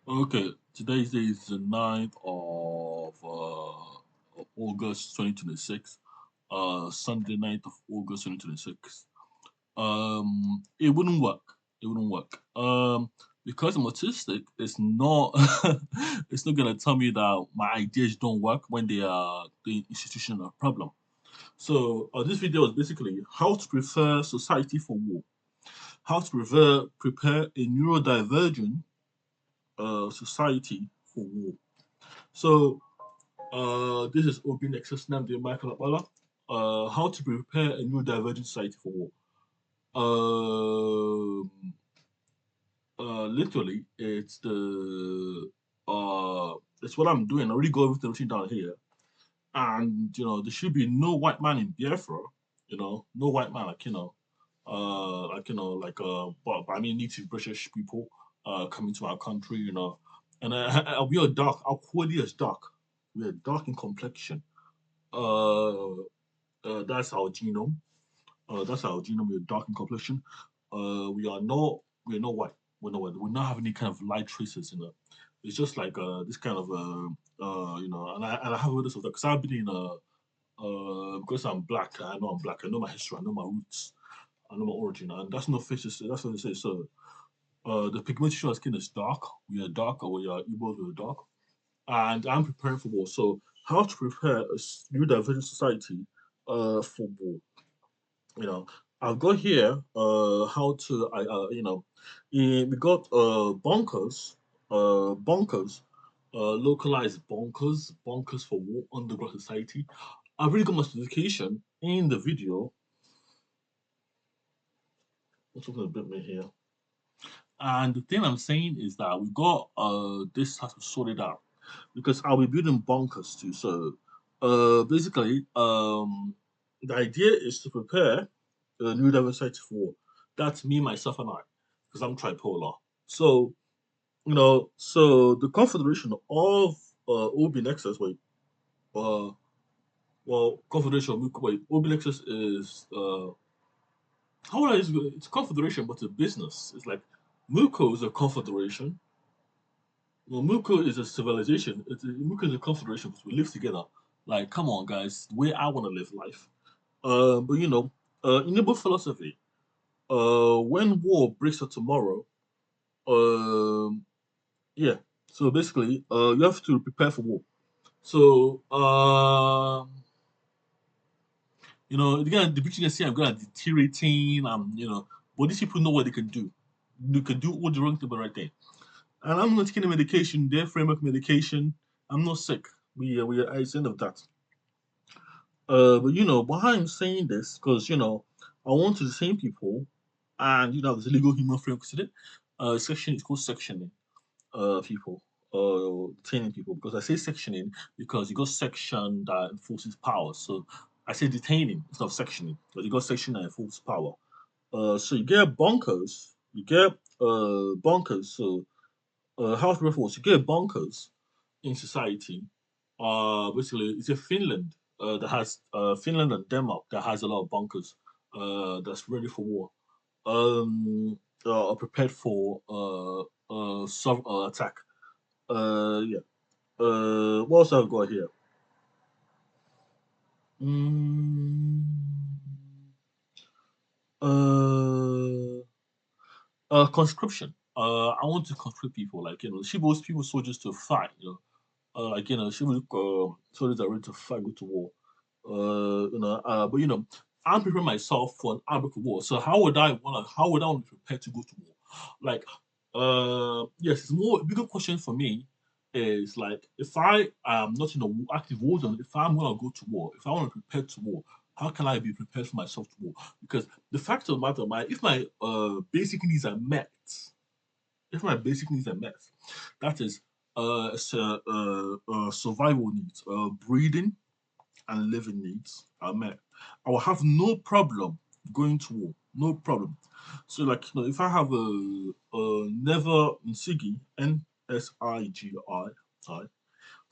Okay, today's day is the 9th of August 2026. Sunday, 9th of August 2026. It wouldn't work. It wouldn't work. Because I'm autistic, it's not it's not gonna tell me that my ideas don't work when they are the institutional problem. So this video is basically how to prepare society for war, how to prepare a neurodivergent society for war. So this is Obi Nexus Namdi Michael Abala. How to prepare a new divergent society for war. Um, Literally, it's what I'm doing. I already got everything written down here, and there should be no white man in Biafra. No white man, but I mean native British people coming to our country, and we are dark. Our quality is dark. We are dark in complexion. Uh, that's our genome. That's our genome. We're dark in complexion. We're not white. We're not white. We don't have any kind of light traces in it. It's just like this kind of and I have heard this of that because I've been in because I'm black. I know I'm black. I know my history. I know my roots. I know my origin, and that's no faces. That's what they say. So the pigmentation of our skin is dark. We are dark, or we are Igbos. We are dark, and I'm preparing for war. So how to prepare a new divergent society for war? I've got here how to we got bunkers, localized bunkers for war underground society. I've really got my specification in the video. What's going to bit me here? And the thing I'm saying is that we got this has to sort it out because I'll be building bunkers too. So basically the idea is to prepare a new diversity for war. That's me, myself, and I, because I'm tripolar. So so the confederation of OB Nexus, uh, confederation of OB Nexus is how would I use it? It's a confederation, but a business. It's like Muko is a confederation. Well, Muko is a civilization. Muko is a confederation because we live together. Like, come on, guys, the way I want to live life. But in Igbo philosophy, when war breaks out tomorrow, um, yeah. So basically, you have to prepare for war. So, again, the picture you can see, I'm gonna deteriorating. But these people know what they can do. They can do all the wrong thing, but right there. And I'm not taking a medication, their framework medication. I'm not sick. We are at the end of that. But why I'm saying this, because I want to the same people, and there's a legal human framework to it. Section is called sectioning. People, detaining people. Because I say sectioning because you got section that enforces power. So I say detaining instead of sectioning, but you got section that enforces power. So you get bunkers, you get bunkers. So house reforms, you get bunkers in society. Basically, it's a Finland that has Finland and Denmark that has a lot of bunkers that's ready for war. Are prepared for attack. Yeah. What else I've got here? Mm, uh, Conscription. I want to conscript people, like ship people soldiers to fight. Ship soldiers are ready to fight, go to war. But I'm preparing myself for an outbreak of war. So how would I want to prepare to go to war? Like, yes, it's more a bigger question for me is like if I am not in a active war zone, if I'm gonna go to war, if I want to prepare to war, how can I be prepared for myself to war? Because the fact of the matter, if my basic needs are met, that is survival needs, breathing and living needs are met, I will have no problem going to war. No problem. So, like, if I have a never Nsigi, Nsigii,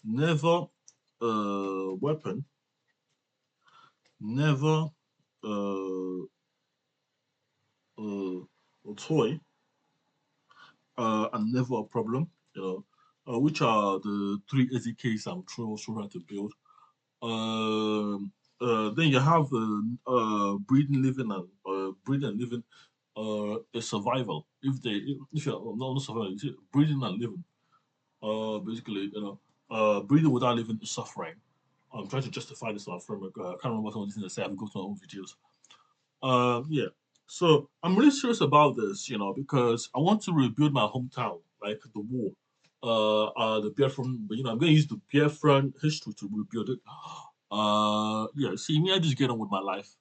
never weapon, never a toy, and never a problem. You know, which are the three SDKs I'm trying to build. Then you have breeding, living, and breeding and living is survival. If you're not survival, it's breeding and living. Basically, breeding without living is suffering. I'm trying to justify this on a framework. I can't remember some of these things I say. I've got to my own videos. Yeah. So I'm really serious about this, because I want to rebuild my hometown, like the war. The Biafran, but I'm going to use the Biafran history to rebuild it. Yeah. See, me, I just get on with my life.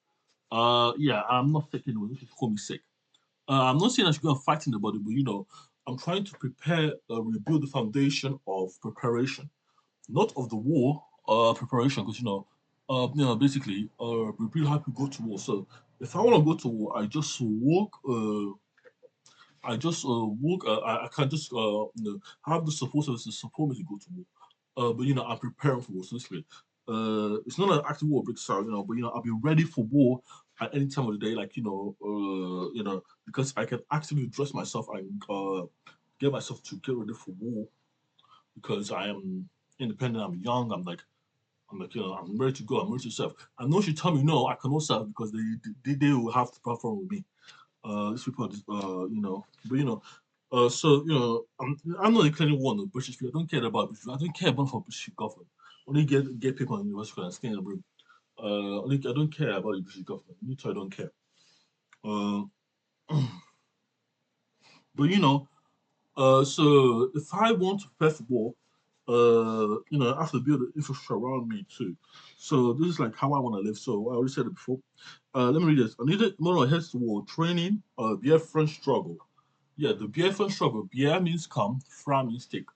Yeah, I'm not faking it. If you call me sick. I'm not saying I should go and fight in the body, but I'm trying to prepare, rebuild the foundation of preparation, not of the war preparation, because basically rebuild how people go to war. So if I want to go to war, I just walk. I can just have the support services to support me to go to war. But I'm preparing for war. So basically, it's not an active war breaks out, but I'll be ready for war at any time of the day, like because I can actively dress myself and get myself to get ready for war because I am independent. I'm young. I'm like, I'm ready to go. I'm ready to serve. I know she tell me no, I cannot serve because they will have to perform with me. These people are just, but so I'm not declaring war on the British people. I don't care about British people. I don't care about for British government. Only get people in university and stay in the room. Only I don't care about the British government. Me too, I don't care. Uh, but so if I want to prepare for war, I have to build an infrastructure around me too. So this is like how I want to live. So I already said it before. Let me read this. I needed more heads to war training. Beer French struggle. Yeah, the beer French struggle. Beer means come, fra means take.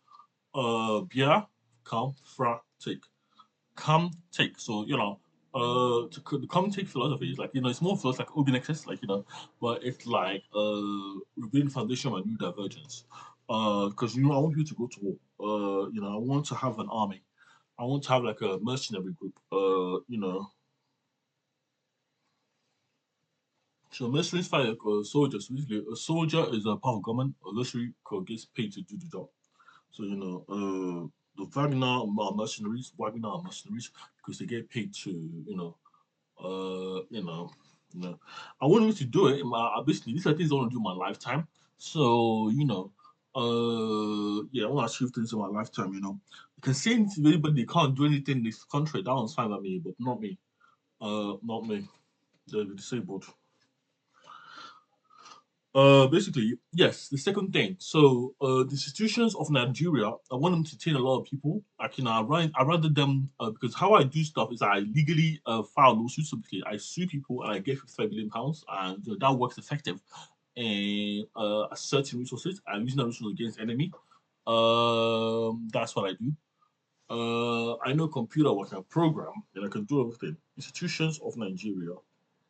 Beer, come, fra, take. Come, take. So the come take philosophy is like it's more philosophy like open access, like but it's like rebuilding foundation of new divergence. Because I want you to go to war. I want to have an army. I want to have like a mercenary group. So mercenaries fight soldiers. Basically, a soldier is a part of government. A mercenary gets paid to do the job. So the Wagner are mercenaries. Wagner are mercenaries because they get paid to uh, you know, I want me to do it. Basically, these are things I want to do in my lifetime. So yeah, I want to achieve things in my lifetime. You can say anything to anybody, they can't do anything in this country. That one's fine by me, but not me. Not me. They're disabled. Basically, yes. The second thing, so the institutions of Nigeria, I want them to train a lot of people. Like I rather them because how I do stuff is I legally file lawsuits. So basically, I sue people and I get 55 million pounds, and that works effective in asserting resources and using that resource against enemy. That's what I do. I know computer work and program, and I can do everything. Institutions of Nigeria,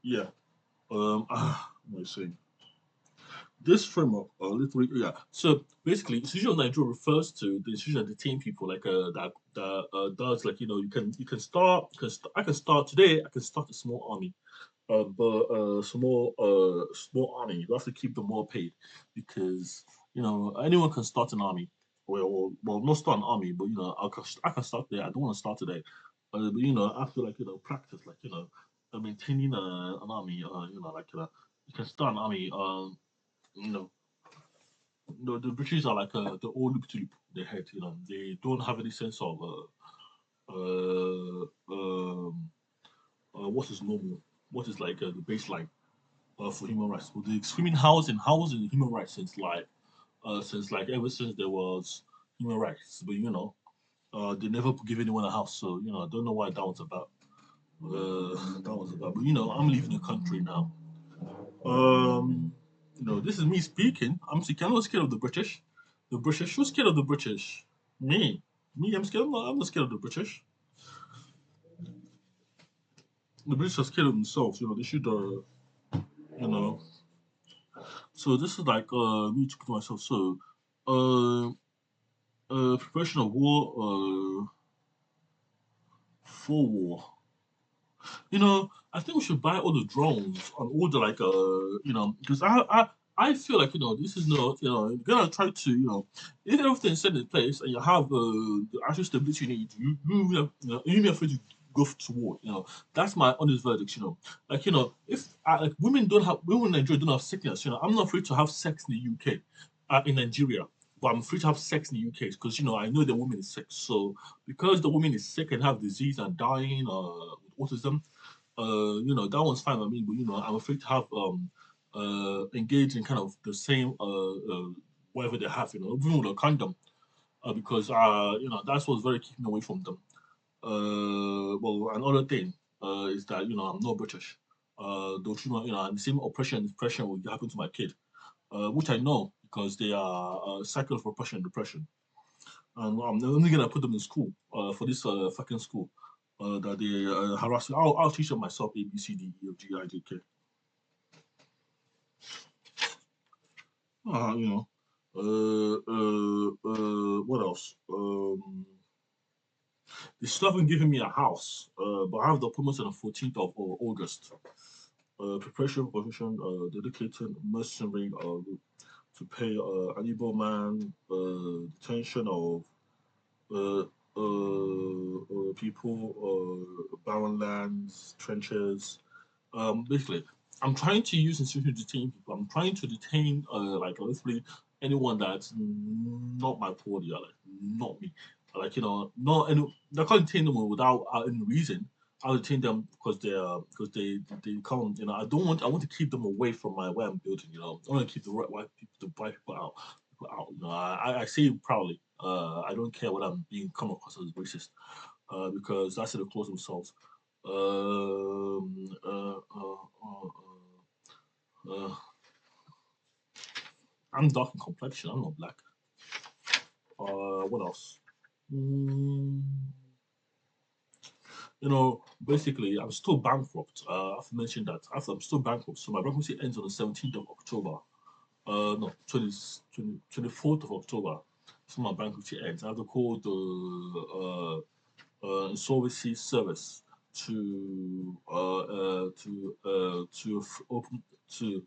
yeah. What am I saying? This framework, literally, yeah. So basically, institution of Nigeria refers to the institution that detain people, like that does like you can start. I can start today. I can start a small army, but small army. You have to keep them well paid because anyone can start an army. Well, not start an army, but I can start there. I don't want to start today, but after like practice, like maintaining an army, like you can start an army. You know, the British are like the old to the head. They don't have any sense of what is normal, what is like the baseline for human rights. But the screaming housing human rights since ever since there was human rights. But they never give anyone a house. So I don't know what that was about. That was about. But I'm leaving the country now. This is me speaking. I'm not scared of the British. The British. Who's scared of the British? Me. Me. I'm not scared of the British. The British are scared of themselves. They should. You know. So this is like me talking to myself. So, uh, preparation of war. For war. I think we should buy all the drones and all the like. Because I feel like this is not you're gonna try to if everything's set in place and you have the actual stability you need, you be afraid to go to war. That's my honest verdict. Like if like women don't have women in Nigeria don't have sickness. I'm not afraid to have sex in the UK, in Nigeria. But I'm free to have sex in the UK because I know the woman is sick. So because the woman is sick and have disease and dying with autism, that one's fine with me. But I'm afraid to have engage in kind of the same whatever they have, even with a condom, because that's what's very keeping me away from them. Well, another thing is that I'm not British. Don't and the same oppression and depression will happen to my kid, which I know because they are cycle of oppression and depression. And I'm only gonna put them in school for this fucking school that they harass me. I'll teach them myself A B C D E F G I J K. You know. What else? They still haven't given me a house, but I have the appointment on the 14th of August. Preparation position, dedicated mercenary to pay an Igbo man detention of uh, people, barren lands, trenches. Basically, I'm trying to use institution to detain people. I'm trying to detain, like, literally anyone that's not my party, like, not me. Like, not any. I can't detain them without any reason. I'll detain them because they come. I don't want. I want to keep them away from my where I'm building. I want to keep the right white people, the white people out. I say it proudly. I don't care what I'm being come across as racist, because that's the close themselves. Um, uh, uh, uh, I'm dark in complexion. I'm not black. What else? Mm, basically, I'm still bankrupt. I've mentioned that. I'm still bankrupt. So my bankruptcy ends on the 17th of October. No, 24th of October. So my bankruptcy ends. I have to call insolvency service to open to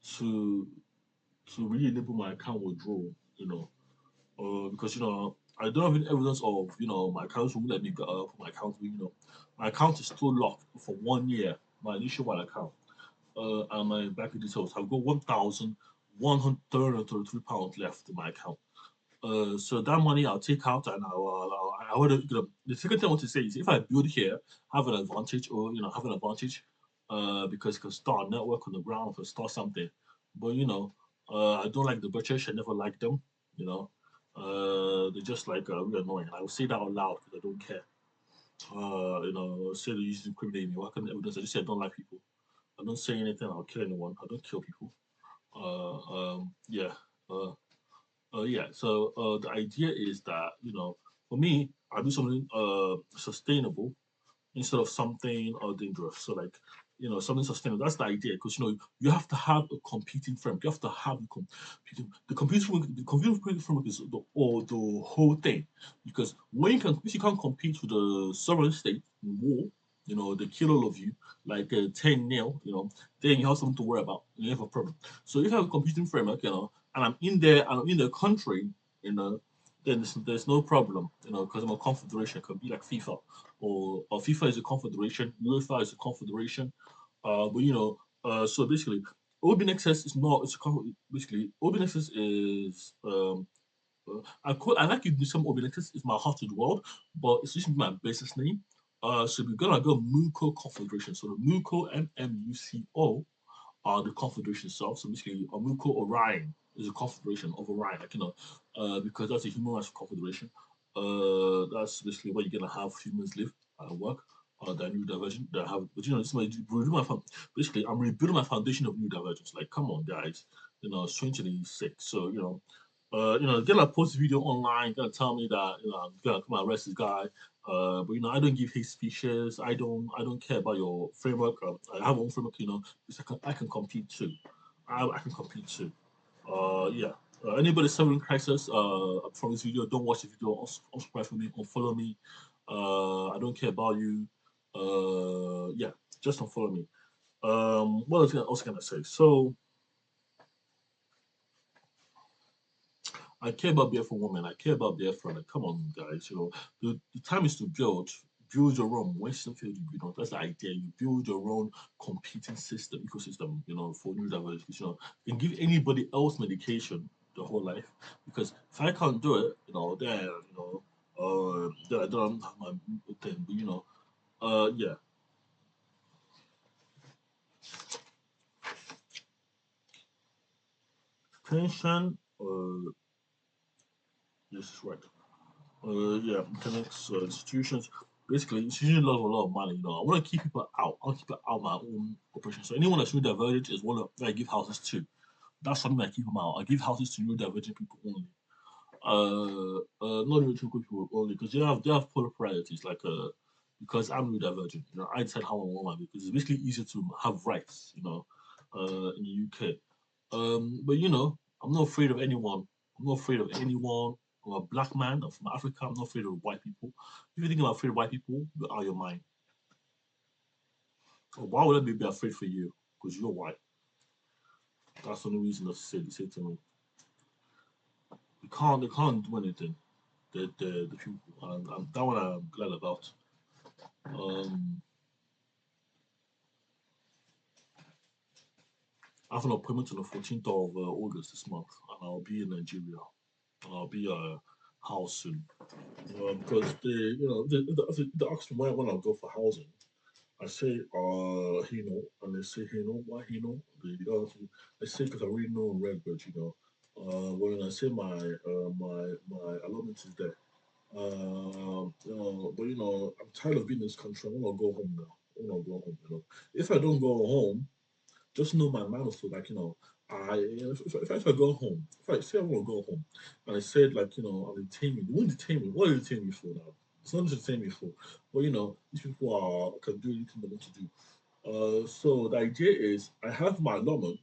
to to really enable my account withdrawal. Because I don't have any evidence of my account won't let me get for my account. My account is still locked for 1 year. My initial one account and my bank details. I've got £1,133 left in my account. So that money I'll take out and I would the second thing I want to say is if I build here, have an advantage or have an advantage, because you can start a network on the ground or start something. But I don't like the British. I never liked them. You know, they're just like really annoying. I will say that out loud because I don't care. Say they used to incriminate me. What can evidence? I just say I don't like people. I don't say anything. I'll kill anyone. I don't kill people. Yeah. Uh, yeah. So the idea is that for me, I do something sustainable instead of something dangerous. So like something sustainable. That's the idea because you have to have a competing framework. You have to have the competing framework is the whole thing. Because when if you can't compete with the sovereign state in war, they kill all of you like 10-0. Then you have something to worry about. You have a problem. So if I have a competing framework, and I'm in the country, then there's no problem, because I'm a confederation. It could be like FIFA, or FIFA is a confederation, UEFA is a confederation. But so basically, open access is not. Basically open access is I like it. Some open access is my heart to the world, but it's just my business name. So we're gonna go Muco Confederation. So the Muco MMUCO are the confederation itself. So basically, Amuko Orion is a confederation of Orion, like, because that's a human rights confederation. That's basically where you're gonna have humans live and work. That new diversion that have, but this is basically I'm rebuilding my foundation of new divergence. Like, come on, guys, it's 2026, so gonna post a video online, gonna tell me that I'm gonna come and arrest this guy. But I don't give hate speeches. I don't care about your framework. I have my own framework. Because I can compete too. I can compete too. Yeah. Anybody suffering crisis from this video, don't watch the video. Unsubscribe for me. Unfollow me. I don't care about you. Yeah, just unfollow me. What was I also gonna say? So I care about BF for women. I care about BF for like, come on, guys. The time is to build your own Western field. That's the idea. You build your own competing system, ecosystem. For neurodivergence. You can give anybody else medication the whole life because if I can't do it, then then I don't have my thing. But yeah, pension. Yes, right. Yeah, connects institutions. Basically, it's usually a lot of money. I want to keep people out. I want to keep it out of my own operation. So anyone that's neurodivergent is one that I give houses to. That's something I keep them out. I give houses to neurodivergent people only. Not neurodivergent people only because they have polar priorities. Like because I'm neurodivergent, I decide how I want my because it's basically easier to have rights. In the UK. But I'm not afraid of anyone. I'm not afraid of anyone. I'm a black man. I'm from Africa. I'm not afraid of white people. If you think I'm afraid of white people, you're out of your mind. So why would I be afraid for you? Because you're white. That's the only reason they say to me. They can't do anything. The people. And that one I'm glad about. Um, I have an appointment on the 14th of August this month, and I'll be in Nigeria. And I'll be house soon. Because they ask me when I go for housing. I say, and they say, why, they say, because I really know Redbird, when I say my allotment is there. But I'm tired of being in this country. I want to go home now. I want to go home. If I don't go home, just know my mind was like, if I go home, if I say I want to go home, and I said like, I'll detain me. They won't detain me. What are you detaining me for now? It's not to detain me for. But these people can do anything they want to do. So the idea is I have my allotment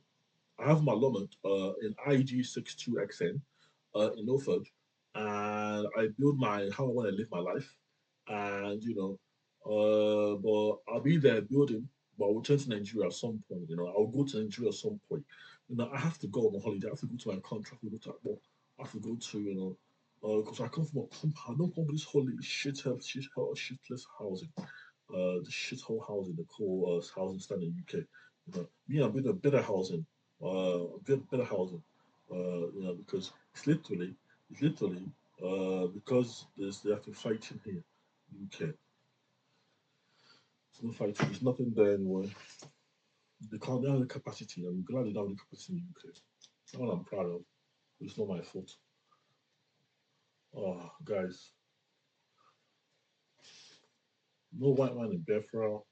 in IG62XN in Ilford, and I build my how I want to live my life, and but I'll be there building, but I'll return to Nigeria at some point. I'll go to Nigeria at some point. I have to go on a holiday. I have to go to my country. I have to go to I have to go to because I come from a compound. I don't come from this holy shitless housing the shithole housing, the cool housing standard in UK. Me, I'm building a better housing, better housing, because it's literally, because they have to fight in here, UK. There's no fighting. There's nothing there anyway. They have the capacity. I'm glad they don't have the capacity in the UK. That's what I'm proud of. It's not my fault. Oh, guys, no white man in Biafra. Oh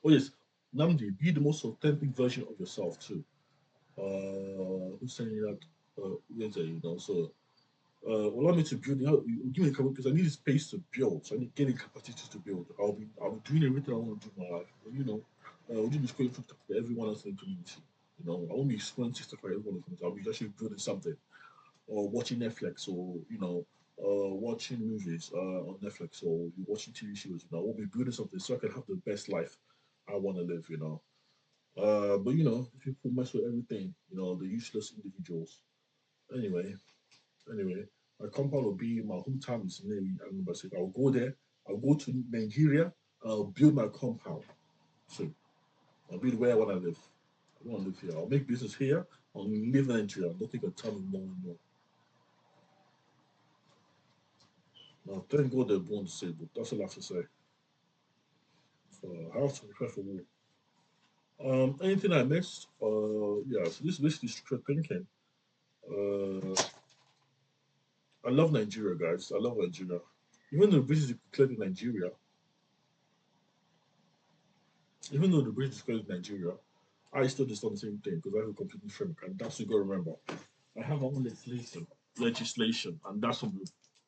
yes, Namdi, be the most authentic version of yourself too. Who's saying that? Later, So, allow me to build. Give me a couple because I need a space to build. So I need getting capacity to build. I'll be doing everything I want to do in my life. We'll do this great for everyone else in the community. I won't be experiencing stuff for everyone in the community. I'll be actually building something or watching Netflix or watching movies on Netflix or watching TV shows. I will be building something so I can have the best life I want to live. But people mess with everything. The useless individuals. Anyway, anyway, my compound will be my hometown is near Anambra State. I'll go there. I'll go to Nigeria. I'll build my compound. So I'll be where I want to live. I don't want to live here. I'll make business here. I'll live in Nigeria. Nothing can tell me no. Now, thank God they're born disabled. That's all I have to say. So I have to prepare for war. Anything I missed? Yeah. So this is basically structured thinking. Uh, I love Nigeria, guys. I love Nigeria. Even though the British declared Nigeria, even though the British declared Nigeria, I still just done the same thing because I have a completely framework, and that's what you got to remember. I have my own legislation, and that's what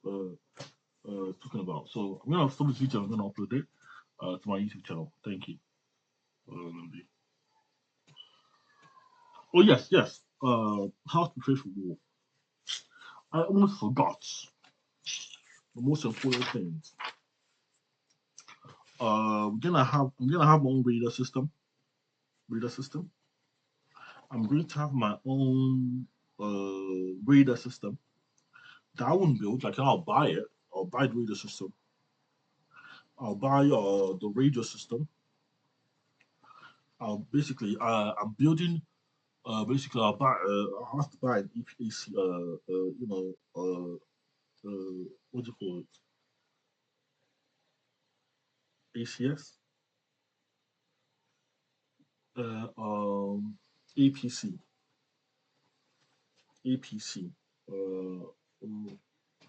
we're talking about. So I'm gonna stop this video. I'm gonna upload it to my YouTube channel. Thank you. Oh yes. How to prepare for war. I almost forgot the most important things. I'm gonna have my own radar system. Radar system. I'm going to have my own. reader system that I wouldn't build. Like I'll buy it. I'll buy the reader system. I'll buy the radio system. I'll basically I'm building basically I'll have to buy an EPAC what do you call it, ACS, uh, um APC, APC,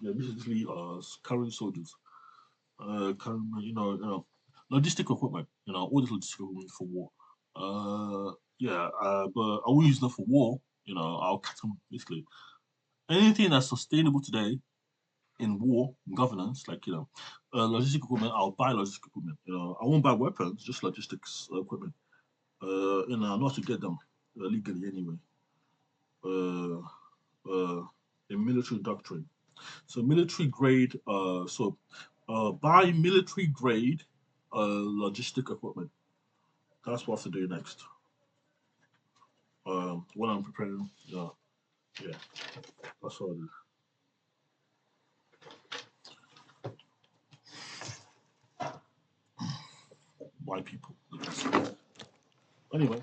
yeah, basically current soldiers, current, logistic equipment, all this logistic equipment for war. Yeah, but I won't use them for war. I'll cut them basically. Anything that's sustainable today in war governance, like logistic equipment, I'll buy logistic equipment. I won't buy weapons, just logistics equipment. Not to get them legally anyway. Uh, uh, in military doctrine. So military grade. Buy military grade logistic equipment. That's what I have to do next. When I'm preparing. Yeah, that's all I do. White people. Anyway.